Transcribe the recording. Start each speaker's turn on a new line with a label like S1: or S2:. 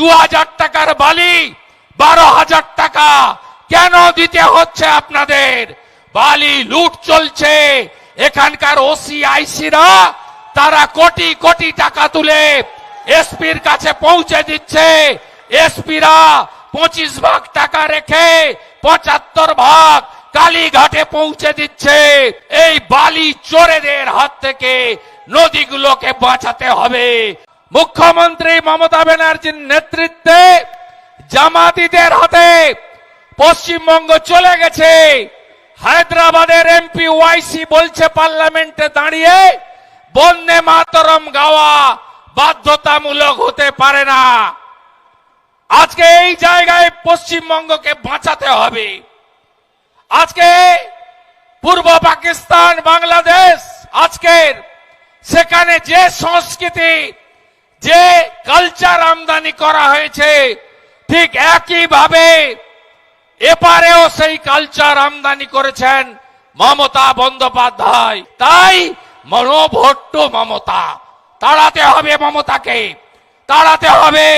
S1: 2000 টাকার বালি 12,000 টাকা কেন দিতে হচ্ছে আপনাদের? বালি লুট চলছে। এখানকার ওসি আইসিরা তারা কোটি কোটি টাকা তুলে এসপির কাছে পৌঁছে দিচ্ছে। এসপিরা 25 ভাগ টাকা রেখে 75 ভাগ কালীঘাটে পৌঁছে দিচ্ছে। এই বালি চোরেদের হাত থেকে নদীগুলোকে বাঁচাতে হবে। মুখ্যমন্ত্রী মমতা ব্যানার্জির নেতৃত্বে জামাতিদের হাতে পশ্চিমবঙ্গ চলে গেছে। হায়দ্রাবাদের এমপি ওয়াইসি বলছে পার্লামেন্টে দাঁড়িয়ে বন্দে মাতরম গাওয়া বাধ্যতামূলক হতে পারে না। আজকে এই জায়গায় পশ্চিমবঙ্গকে বাঁচাতে হবে। আজকে পূর্ব পাকিস্তান বাংলাদেশ আজকের সেখানে যে সংস্কৃতি যে কালচার আমদানি করা হয়েছে ঠিক একইভাবে এপারেও সেই কালচার আমদানি করেছেন মমতা বন্দ্যোপাধ্যায়। তাই মনোভট্ট মমতা, তাড়াতে হবে মমতাকে, তাড়াতে হবে।